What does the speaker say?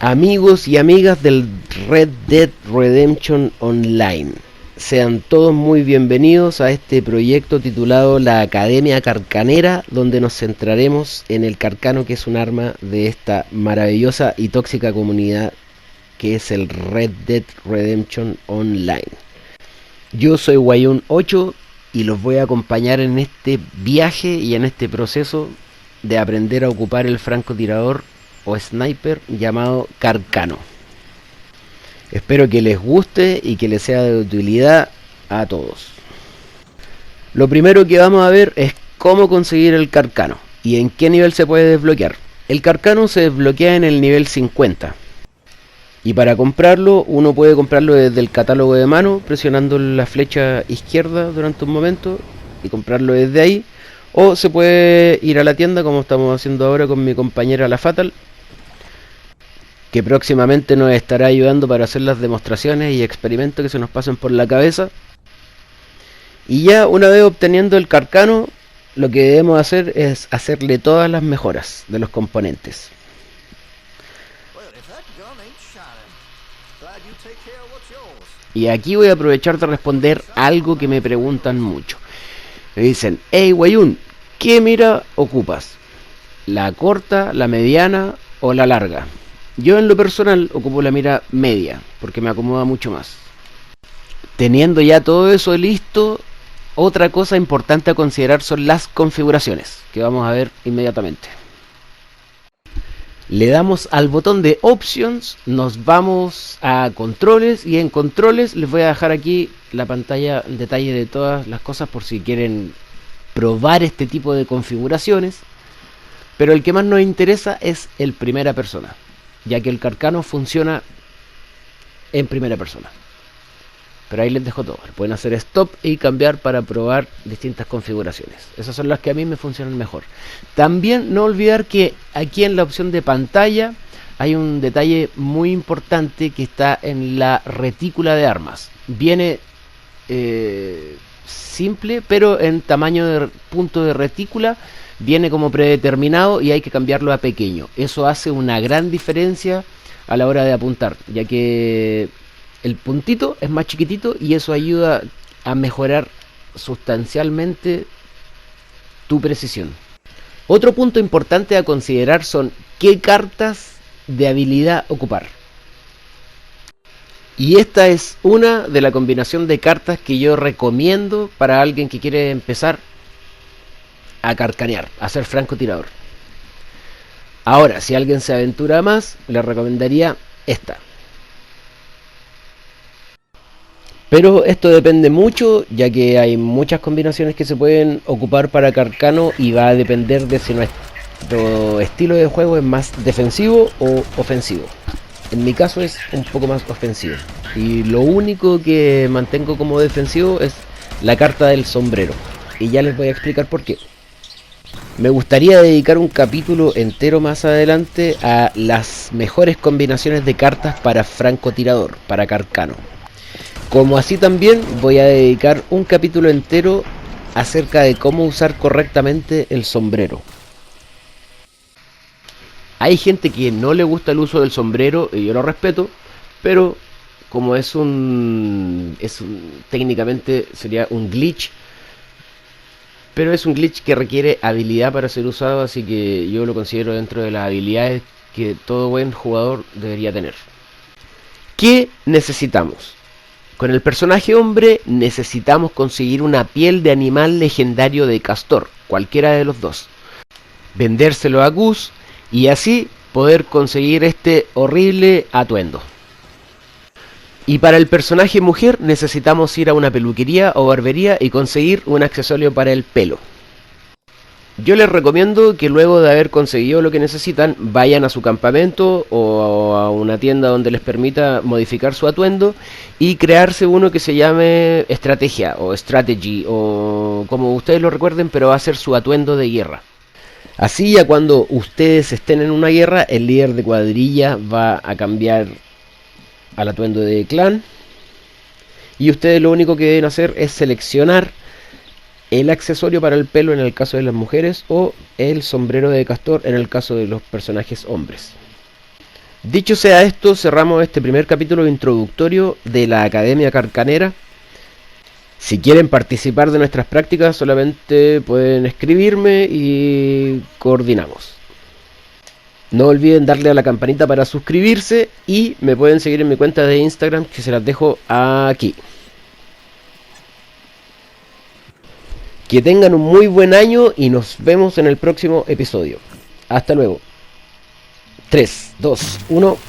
Amigos y amigas del Red Dead Redemption Online, sean todos muy bienvenidos a este proyecto titulado La Academia Carcanera, donde nos centraremos en el carcano, que es un arma de esta maravillosa y tóxica comunidad que es el Red Dead Redemption Online. Yo soy Wayun8 y los voy a acompañar en este viaje y en este proceso de aprender a ocupar el francotirador o sniper llamado Carcano. Espero que les guste y que les sea de utilidad a todos. Lo primero que vamos a ver es cómo conseguir el Carcano y en qué nivel se puede desbloquear. El Carcano se desbloquea en el nivel 50. Y para comprarlo, uno puede comprarlo desde el catálogo de mano, presionando la flecha izquierda durante un momento y comprarlo desde ahí. O se puede ir a la tienda, como estamos haciendo ahora con mi compañera la Fatal, que próximamente nos estará ayudando para hacer las demostraciones y experimentos que se nos pasen por la cabeza. Y ya una vez obteniendo el Carcano, lo que debemos hacer es hacerle todas las mejoras de los componentes. Y aquí voy a aprovechar de responder algo que me preguntan mucho. Me dicen: hey Wayun, ¿qué mira ocupas? ¿La corta, la mediana o la larga? Yo en lo personal ocupo la mira media, porque me acomoda mucho más. Teniendo ya todo eso listo, otra cosa importante a considerar son las configuraciones, que vamos a ver inmediatamente. Le damos al botón de Options, nos vamos a Controles, y en Controles les voy a dejar aquí la pantalla en detalle de todas las cosas por si quieren probar este tipo de configuraciones. Pero el que más nos interesa es el primera persona, ya que el Carcano funciona en primera persona. Pero ahí les dejo todo. Pueden hacer stop y cambiar para probar distintas configuraciones. Esas son las que a mí me funcionan mejor. También no olvidar que aquí en la opción de pantalla hay un detalle muy importante que está en la retícula de armas. Viene simple, pero en tamaño de punto de retícula viene como predeterminado y hay que cambiarlo a pequeño. Eso hace una gran diferencia a la hora de apuntar, ya que el puntito es más chiquitito y eso ayuda a mejorar sustancialmente tu precisión. Otro punto importante a considerar son qué cartas de habilidad ocupar. Y esta es una de la combinación de cartas que yo recomiendo para alguien que quiere empezar a carcanear, a ser francotirador. Ahora, si alguien se aventura más, le recomendaría esta. Pero esto depende mucho, ya que hay muchas combinaciones que se pueden ocupar para Carcano y va a depender de si nuestro estilo de juego es más defensivo o ofensivo. En mi caso es un poco más ofensivo. Y lo único que mantengo como defensivo es la carta del sombrero. Y ya les voy a explicar por qué. Me gustaría dedicar un capítulo entero más adelante a las mejores combinaciones de cartas para francotirador, para Carcano. Como así también voy a dedicar un capítulo entero acerca de cómo usar correctamente el sombrero. Hay gente que no le gusta el uso del sombrero y yo lo respeto, pero como técnicamente sería un glitch, pero es un glitch que requiere habilidad para ser usado, así que yo lo considero dentro de las habilidades que todo buen jugador debería tener. ¿Qué necesitamos? Con el personaje hombre necesitamos conseguir una piel de animal legendario de castor, cualquiera de los dos. Vendérselo a Gus y así poder conseguir este horrible atuendo. Y para el personaje mujer necesitamos ir a una peluquería o barbería y conseguir un accesorio para el pelo. Yo les recomiendo que luego de haber conseguido lo que necesitan, vayan a su campamento o a una tienda donde les permita modificar su atuendo y crearse uno que se llame estrategia o strategy o como ustedes lo recuerden, pero va a ser su atuendo de guerra. Así ya cuando ustedes estén en una guerra, el líder de cuadrilla va a cambiar al atuendo de clan y ustedes lo único que deben hacer es seleccionar el accesorio para el pelo en el caso de las mujeres o el sombrero de castor en el caso de los personajes hombres. Dicho sea esto, cerramos este primer capítulo introductorio de la Academia Carcanera. Si quieren participar de nuestras prácticas, solamente pueden escribirme y coordinamos. No olviden darle a la campanita para suscribirse y me pueden seguir en mi cuenta de Instagram, que se las dejo aquí. Que tengan un muy buen año y nos vemos en el próximo episodio. Hasta luego. 3, 2, 1...